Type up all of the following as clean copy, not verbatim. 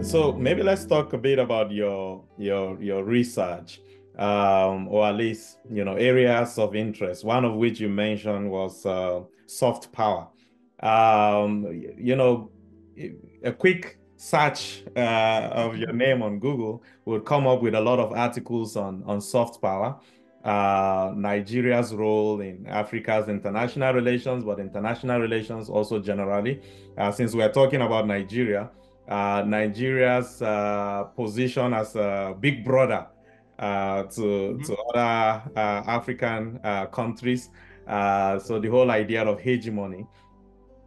So maybe let's talk a bit about your research, or at least areas of interest. One of which you mentioned was soft power. You know, a quick search of your name on Google would come up with a lot of articles on soft power, Nigeria's role in Africa's international relations, but international relations also generally. Since we're talking about Nigeria. Nigeria's position as a big brother to Mhm. other African countries. So the whole idea of hegemony.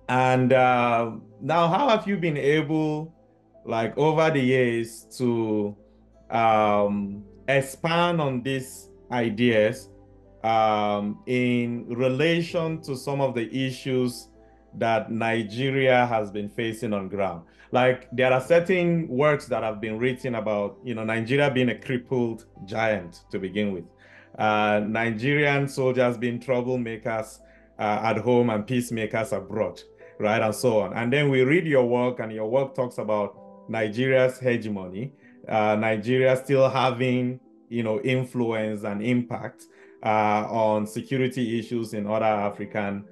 And now, how have you been able, like over the years, to expand on these ideas in relation to some of the issues that Nigeria has been facing on ground? Like there are certain works that have been written about, Nigeria being a crippled giant to begin with. Nigerian soldiers being troublemakers at home and peacemakers abroad, right? And so on. And then we read your work, and your work talks about Nigeria's hegemony, Nigeria still having, influence and impact on security issues in other African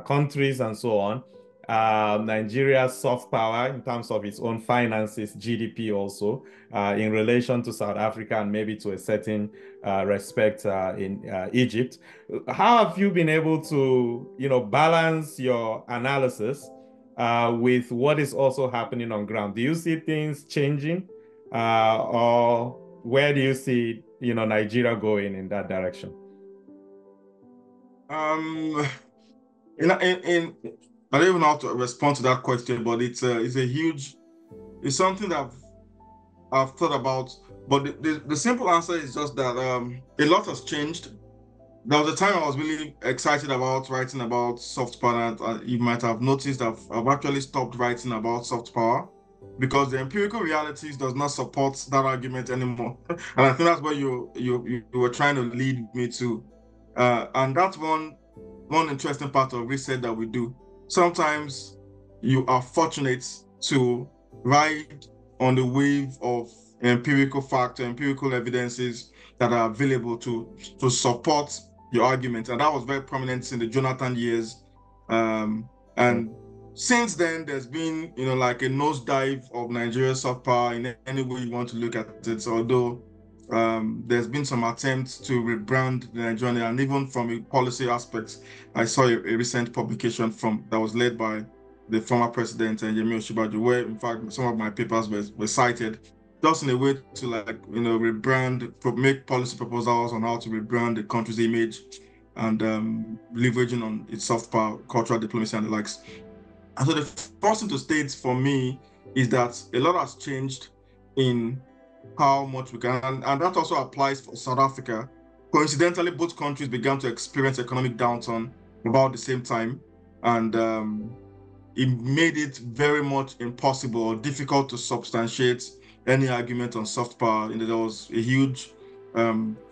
countries and so on. Nigeria's soft power in terms of its own finances, GDP also, in relation to South Africa and maybe to a certain respect in Egypt. How have you been able to, balance your analysis with what is also happening on ground? Do you see things changing, or where do you see, Nigeria going in that direction? Um, in I don't even know how to respond to that question, but it's a huge, it's something that I've thought about. But the simple answer is just that a lot has changed. There was a time I was really excited about writing about soft power. And you might have noticed I've actually stopped writing about soft power because the empirical realities does not support that argument anymore. And I think that's where you were trying to lead me to. And that's one interesting part of research that we do. Sometimes you are fortunate to ride on the wave of empirical fact or empirical evidences that are available to support your argument. And that was very prominent in the Jonathan years. Mm. And since then, there's been, like a nosedive of Nigeria's soft power in any way you want to look at it. Although there's been some attempts to rebrand the Nigerian, and even from a policy aspect, I saw a recent publication from that was led by the former president Yemi Osinbajo, where in fact some of my papers were cited just in a way to rebrand, make policy proposals on how to rebrand the country's image and leveraging on its soft power, cultural diplomacy and the likes. And so the first thing to state for me is that a lot has changed in how much we can, and that also applies for South Africa. Coincidentally, both countries began to experience economic downturn about the same time, and it made it very much impossible or difficult to substantiate any argument on soft power. There was a huge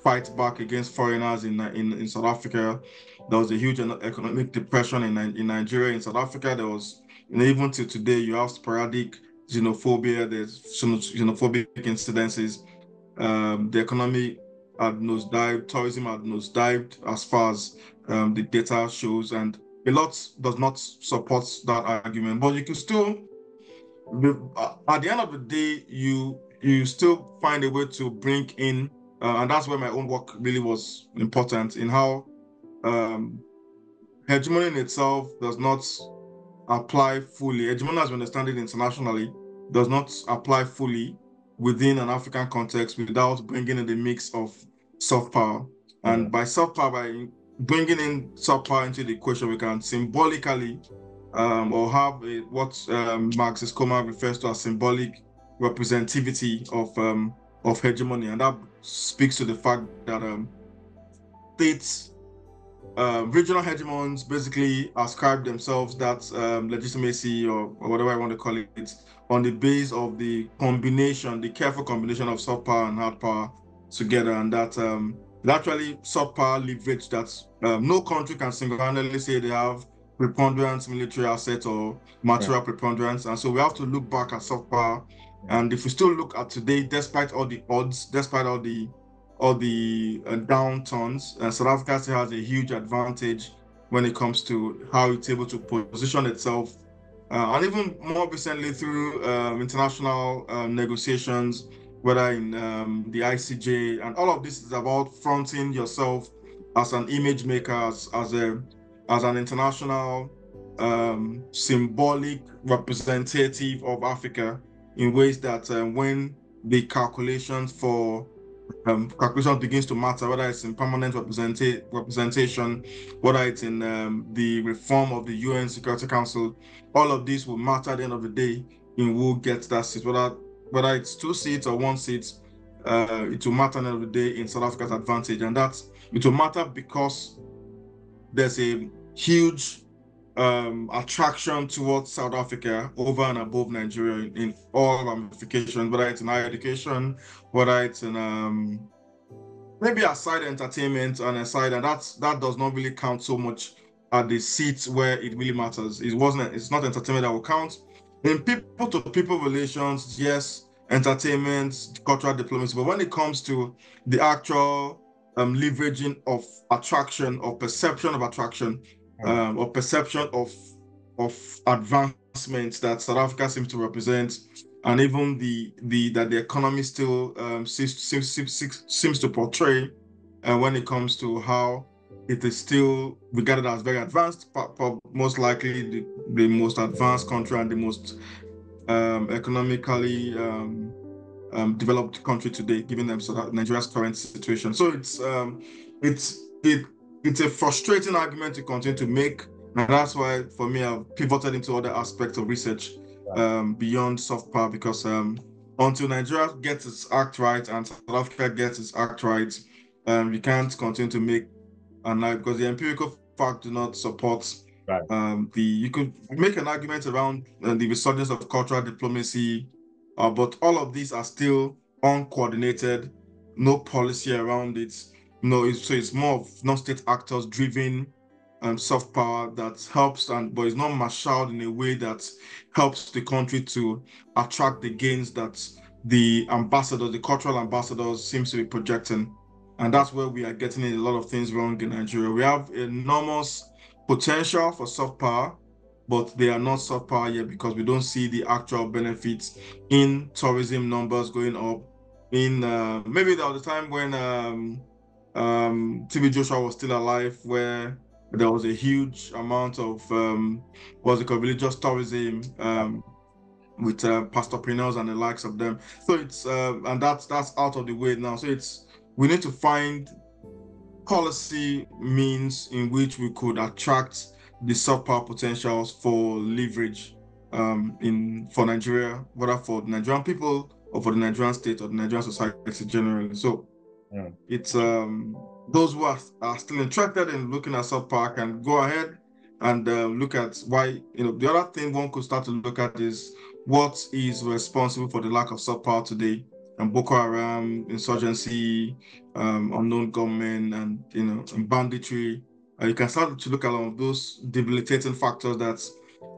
fight back against foreigners in South Africa. There was a huge economic depression in Nigeria. In South Africa, there was, even till today, you have sporadic xenophobia. There's xenophobic incidences. The economy had nosedived, tourism had nosedived as far as the data shows, and a lot does not support that argument. But you can still, at the end of the day, you still find a way to bring in, and that's where my own work really was important in how um, hegemony in itself does not apply fully. Hegemony, as we understand it internationally, does not apply fully within an African context without bringing in the mix of soft power. Mm. And by soft power, by bringing in soft power into the equation, we can symbolically or have what Marxist Coleman refers to as symbolic representativity of hegemony, and that speaks to the fact that states regional hegemons basically ascribe themselves that legitimacy or whatever I want to call it on the base of the combination, the careful combination of soft power and hard power together, and that actually soft power leverage that no country can single-handedly say they have preponderant military assets or Right. material preponderance, and so we have to look back at soft power Yeah. And if we still look at today, despite all the odds, despite all the downturns, South Africa still has a huge advantage when it comes to how it's able to position itself, and even more recently through international negotiations, whether in the ICJ, and all of this is about fronting yourself as an image maker, as an international symbolic representative of Africa in ways that when the calculation begins to matter, whether it's in permanent representation, whether it's in the reform of the UN Security Council, all of this will matter at the end of the day in who gets that seat, whether it's 2 seats or 1 seat. It will matter at the end of the day in South Africa's advantage, and it will matter because there's a huge attraction towards South Africa over and above Nigeria in all ramifications, whether it's in higher education, whether it's in maybe aside entertainment and aside, and that does not really count so much at the seats where it really matters. It's not entertainment that will count. In people to people relations, yes, entertainment, cultural diplomacy, but when it comes to the actual leveraging of attraction or perception of attraction, Mm. or perception of advancement that South Africa seems to represent, and even the that the economy still seems to portray, when it comes to how it is still regarded as very advanced, most likely the most advanced country and the most economically developed country today, given them Nigeria's current situation. So it's a frustrating argument to continue to make, and that's why for me I've pivoted into other aspects of research Right. beyond soft power, because until Nigeria gets its act right and South Africa gets its act right, you can't continue to make an argument, because the empirical fact do not support Right. the you could make an argument around the resurgence of cultural diplomacy, but all of these are still uncoordinated, no policy around it. No, so it's more of non-state actors driven soft power that helps, but it's not marshaled in a way that helps the country to attract the gains that the cultural ambassadors seems to be projecting. And that's where we are getting a lot of things wrong in Nigeria. We have enormous potential for soft power, but they are not soft power yet because we don't see the actual benefits in tourism numbers going up. In maybe there was a time when TB Joshua was still alive, where there was a huge amount of what's it called, religious tourism, with pastorpreneurs and the likes of them. So it's and that's out of the way now. So we need to find policy means in which we could attract the soft power potentials for leverage in for Nigeria, whether for the Nigerian people or for the Nigerian state or the Nigerian society generally. So Mm. it's those who are still interested in looking at soft power can go ahead and look at why, the other thing one could start to look at is what is responsible for the lack of soft power today, and Boko Haram, insurgency, unknown gunmen, and and banditry. You can start to look at all of those debilitating factors that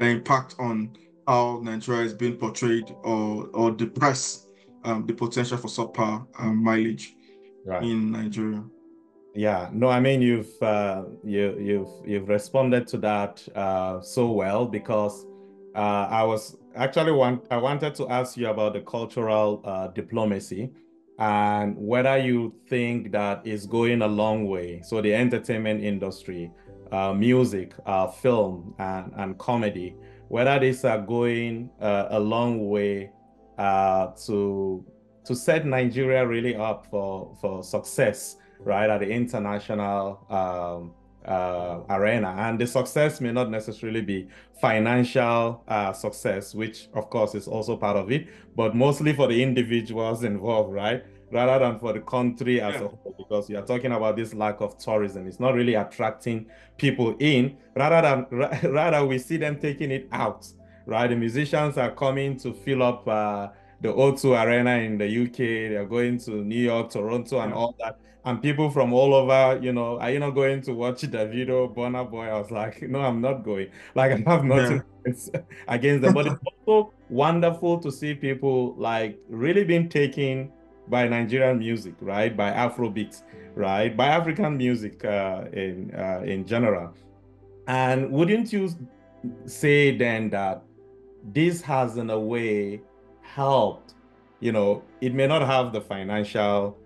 impact on how Nigeria is being portrayed, or depress the potential for soft power mileage Right. in Nigeria. Yeah, no, I mean you've responded to that so well, because I wanted to ask you about the cultural diplomacy and whether you think that is going a long way. So the entertainment industry, music, film, and comedy, whether these are going a long way to set Nigeria really up for success, right, at the international arena. And the success may not necessarily be financial success, which of course is also part of it, but mostly for the individuals involved, right? Rather than for the country as Yeah, a whole, because you are talking about this lack of tourism. It's not really attracting people in, rather we see them taking it out, right? The musicians are coming to fill up the O2 Arena in the UK. They're going to New York, Toronto, and Yeah. all that. And people from all over, are you not going to watch the video, Burna Boy? I was like, no, I'm not going. Like, I have nothing Yeah. against them. But it's also wonderful to see people like really being taken by Nigerian music, right? By Afrobeats, right? By African music in general. And wouldn't you say then that this has in a way helped, it may not have the financial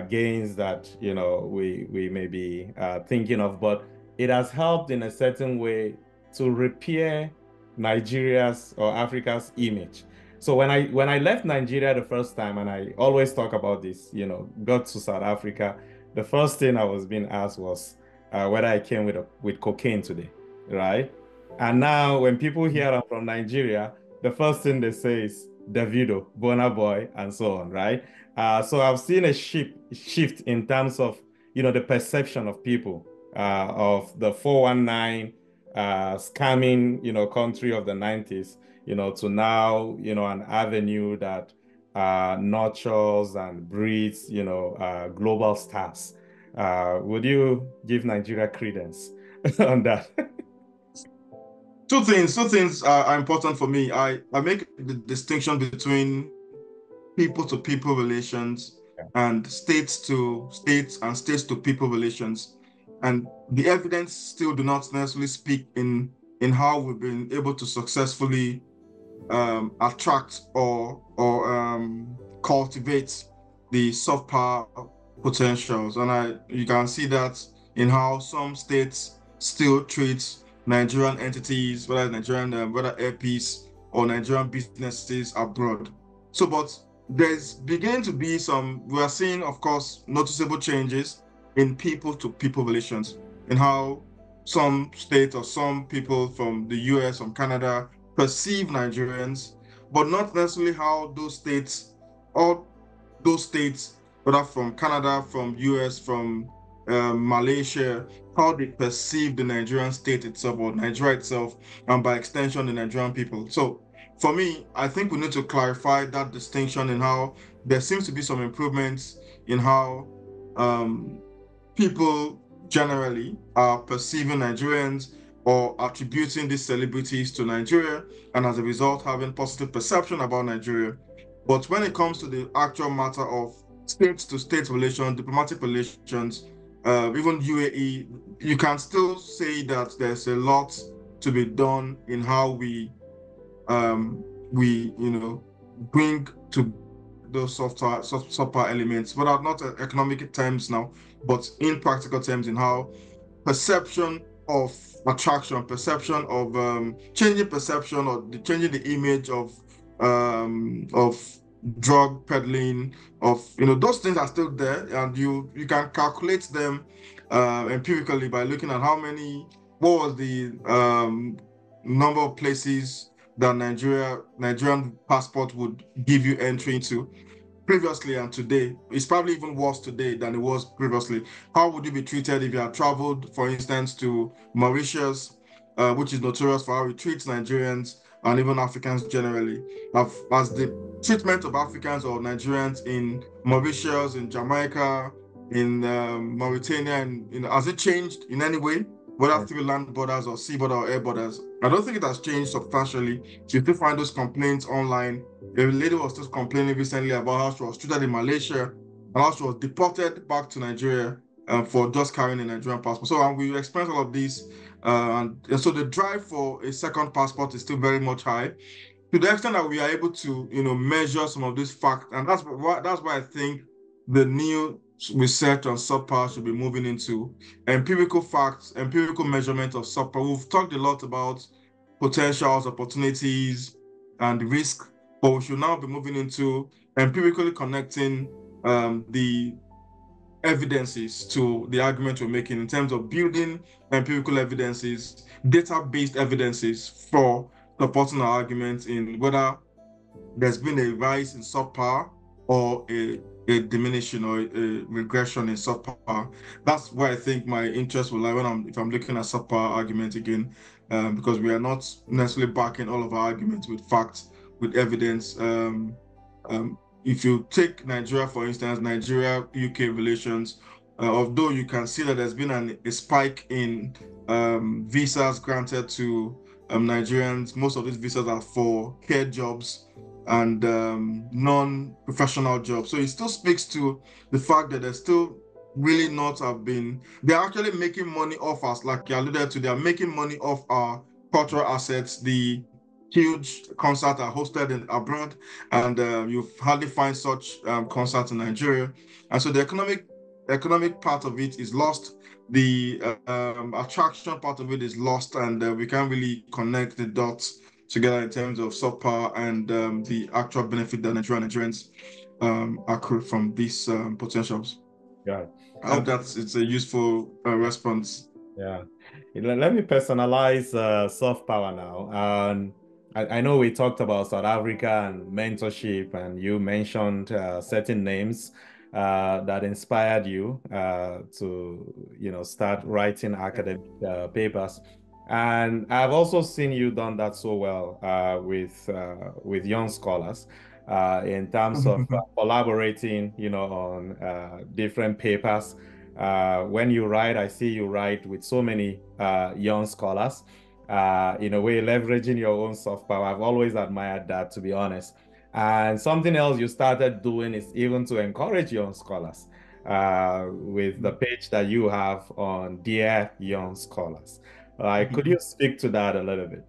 gains that, we may be thinking of, but it has helped in a certain way to repair Nigeria's or Africa's image. So when I left Nigeria the first time, and I always talk about this, got to South Africa, the first thing I was being asked was whether I came with cocaine today, right? And now when people hear I'm from Nigeria, the first thing they say is Davido, Burna Boy, and so on, right? So I've seen a shift in terms of, the perception of people of the 419 scamming, country of the 90s, to now, an avenue that nurtures and breeds, global stars. Would you give Nigeria credence on that? Two things are important for me. I make the distinction between people to people relations and states to states and states to people relations. And the evidence still do not necessarily speak in how we've been able to successfully attract or cultivate the soft power potentials. And you can see that in how some states still treat Nigerian entities, whether Nigerian, whether airpeace or Nigerian businesses abroad. So, but there's beginning to be we are seeing, of course, noticeable changes in people to people relations, in how some states or some people from the US, from Canada, perceive Nigerians, but not necessarily how all those states, whether from Canada, from US, from Malaysia, how they perceive the Nigerian state itself or Nigeria itself, and by extension, the Nigerian people. So, for me, I think we need to clarify that distinction in how there seems to be some improvements in how um, people generally are perceiving Nigerians or attributing these celebrities to Nigeria, and as a result, having positive perception about Nigeria. But when it comes to the actual matter of state to state relations, diplomatic relations, even UAE, you can still say that there's a lot to be done in how um, we bring to those soft power elements, but are not economic terms now, but in practical terms in how perception of attraction, perception of changing perception or changing the image of drug peddling, of those things are still there, and you can calculate them empirically by looking at what was the number of places that Nigerian passport would give you entry into previously and today. It's probably even worse today than it was previously. How would you be treated if you had traveled, for instance, to Mauritius, which is notorious for how it treats Nigerians and even Africans generally? As the treatment of Africans or Nigerians in Mauritius, in Jamaica, in Mauritania, and has it changed in any way? Whether through land borders or sea border or air borders, I don't think it has changed substantially. You still find those complaints online. A lady was just complaining recently about how she was treated in Malaysia and how she was deported back to Nigeria for just carrying a Nigerian passport. So we experience all of these, and so the drive for a second passport is still very much high to the extent that we are able to, measure some of these facts, and that's why I think the new research on subpower should be moving into empirical facts, empirical measurement of subpower. We've talked a lot about potentials, opportunities, and risk, but we should now be moving into empirically connecting the evidences to the argument we're making in terms of building empirical evidences, data-based evidences for supporting our argument in whether there's been a rise in subpower or a diminishing or a regression in subpower. That's where I think my interest will lie if I'm looking at subpower argument again, because we are not necessarily backing all of our arguments with facts, with evidence. If you take Nigeria, for instance, Nigeria-UK relations, although you can see that there's been a spike in visas granted to Nigerians, most of these visas are for care jobs and non-professional jobs. So it still speaks to the fact that there's still really not have been, they're actually making money off us, like you alluded to, they're making money off our cultural assets. The huge concerts are hosted in abroad, and you hardly find such concerts in Nigeria. And so the economic part of it is lost. The attraction part of it is lost, and we can't really connect the dots together in terms of soft power and the actual benefit that Nigerians accrue from these potentials. Yeah. I hope that it's a useful response. Yeah. Let me personalize soft power now. I know we talked about South Africa and mentorship, and you mentioned certain names that inspired you to start writing academic papers. And I've also seen you done that so well with young scholars in terms of collaborating, on different papers. When you write, I see you write with so many young scholars, in a way, leveraging your own soft power. I've always admired that, to be honest. And something else you started doing is even to encourage young scholars with the page that you have on Dear Young Scholars. Could you speak to that a little bit?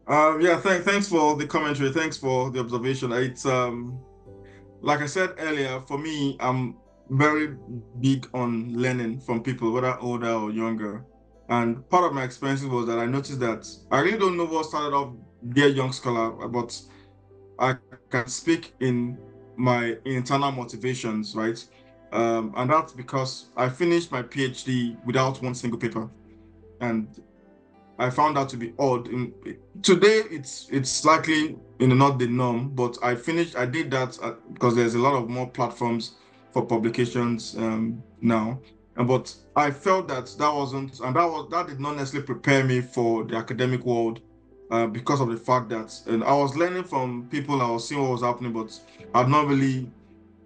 Yeah, thanks for the commentary. Thanks for the observation. It's like I said earlier, for me, I'm very big on learning from people, whether older or younger. And part of my experiences was that I noticed that I really don't know what started off Dear Young Scholar, but I can speak in my internal motivations, right? And that's because I finished my PhD without one single paper. And I found that to be odd. Today, it's slightly not the norm, but I did that because there's a lot of more platforms for publications now. But I felt that that wasn't, and that did not necessarily prepare me for the academic world because of the fact that and I was learning from people, I was seeing what was happening, but I'd not really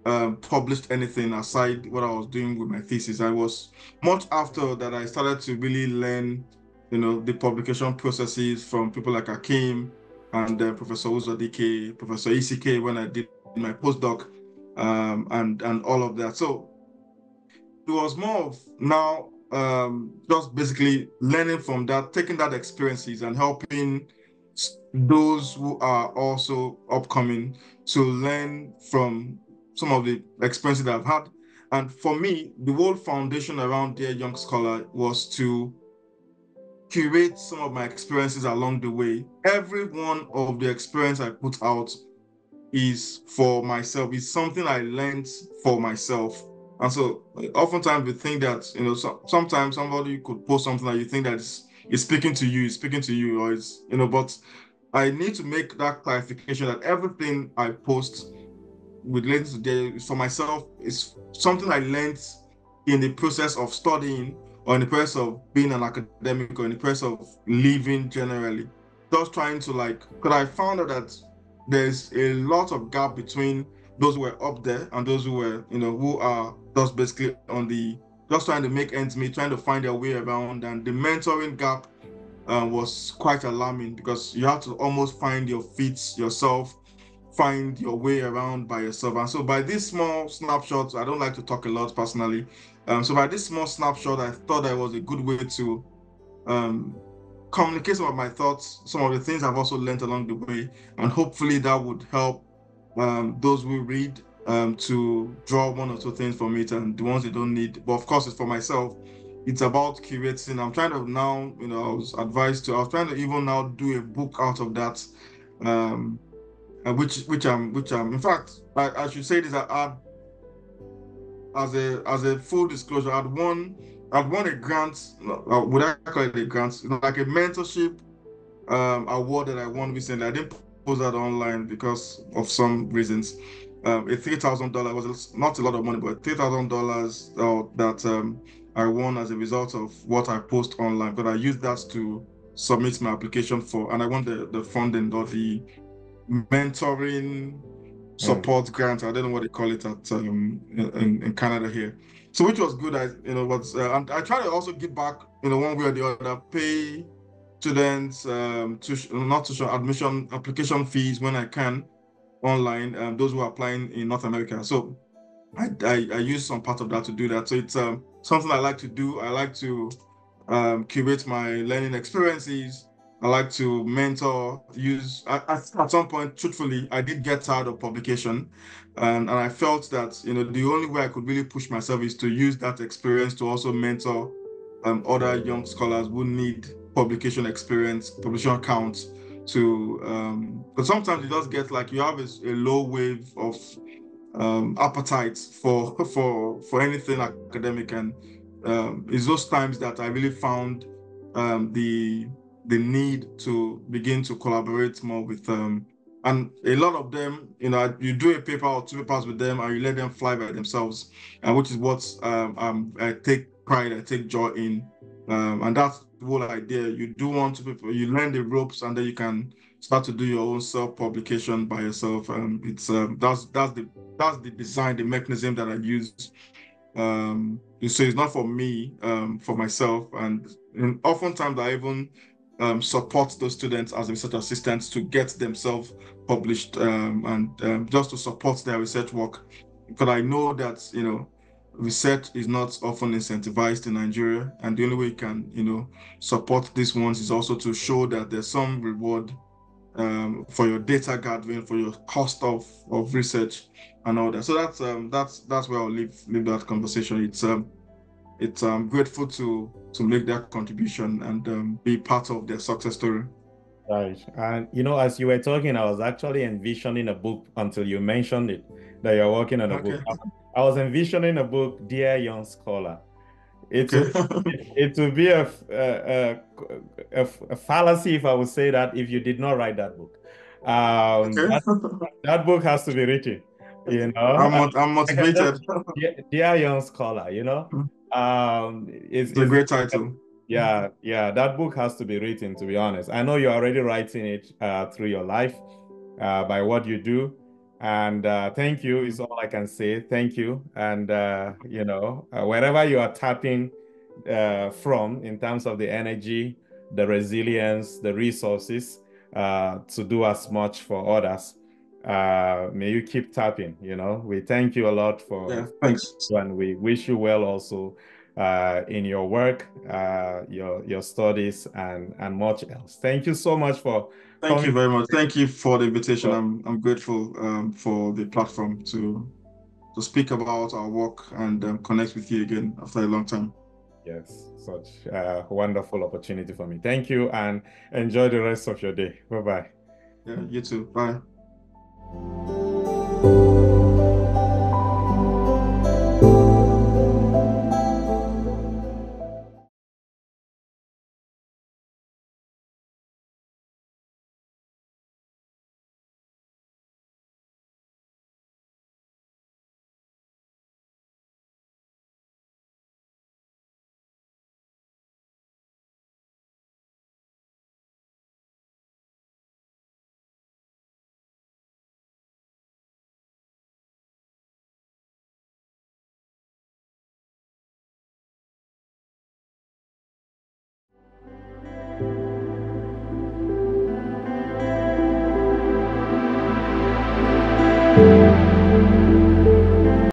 published anything aside what I was doing with my thesis. I was much after that I started to really learn, the publication processes from people like Akim and Professor Uzodike, Professor ECK when I did my postdoc, and all of that. So it was more of now just basically learning from that, taking that experiences and helping those who are also upcoming to learn from some of the experiences that I've had. And for me, the whole foundation around Dear Young Scholar was to curate some of my experiences along the way. Every one of the experience I put out is for myself. It's something I learned for myself. And so oftentimes we think that, sometimes somebody could post something that you think that is speaking to you, or but I need to make that clarification that everything I post related to there is for myself is something I learned in the process of studying or in the process of being an academic or in the process of living generally. Just trying to because I found out that there's a lot of gap between those who were up there and those who were, who are just basically just trying to make ends meet, trying to find their way around. And the mentoring gap was quite alarming because you have to almost find your feet yourself, find your way around by yourself. And so by this small snapshot, I don't like to talk a lot personally. So by this small snapshot, I thought that was a good way to um, communicate some of my thoughts, some of the things I've also learned along the way, and hopefully that would help those who read to draw one or two things from it, and the ones they don't need. But of course, it's for myself. It's about curating. I'm trying to now, I was trying to even now do a book out of that, um, which I'm. In fact, I should say this. As a full disclosure, I'd won a grant. Would I call it a grant? Like a mentorship award that I won recently. I didn't post that online because of some reasons. A $3,000 was not a lot of money, but $3,000 that I won as a result of what I post online. But I used that to submit my application for, and I won the funding or mentoring Mm. support grant. I don't know what they call it at in Canada here. So which was good. And I try to also give back, one way or the other, pay students not tuition admission application fees when I can online. Those who are applying in North America. So I use some part of that to do that. So it's something I like to do. I like to curate my learning experiences. I like to mentor, use. At some point, truthfully, I did get tired of publication, and I felt that the only way I could really push myself is to use that experience to also mentor other young scholars who need publication experience, publication count. But sometimes you just get like you have a low wave of appetite for for anything academic, and it's those times that I really found the need to begin to collaborate more with and a lot of them, you do a paper or two papers with them and you let them fly by themselves, which is what I take pride, I take joy in, and that's the whole idea. You do want to people, you learn the ropes, and then you can start to do your own self-publication by yourself. It's that's the design, the mechanism that I use. So it's not for me, for myself. And oftentimes I even support those students as research assistants to get themselves published, and just to support their research work. Because I know that, research is not often incentivized in Nigeria. And the only way you can, support these ones is also to show that there's some reward for your data gathering, for your cost of research and all that. So that's where I'll leave that conversation. It's grateful to make that contribution and be part of their success story. Right. And as you were talking, I was actually envisioning a book until you mentioned it, that you're working on a book. Okay. I was envisioning a book, Dear Young Scholar. It Okay. will it will be a fallacy if I would say that if you did not write that book. Okay. That book has to be written, you know. I'm I can just motivated. Dear Young Scholar, It's a great title. yeah, that book has to be written, to be honest. I know you're already writing it through your life, by what you do. And thank you is all I can say. Thank you. And, wherever you are tapping from in terms of the energy, the resilience, the resources to do as much for others, may you keep tapping. We thank you a lot Yeah, for thanks. and we wish you well also in your work, your studies, and much else. Thank you so much for Thank you coming. very much. Thank you for the invitation. I'm grateful for the platform to speak about our work and connect with you again after a long time. Yes, such a wonderful opportunity for me. Thank you and enjoy the rest of your day. Bye-bye. Yeah, you too. Bye.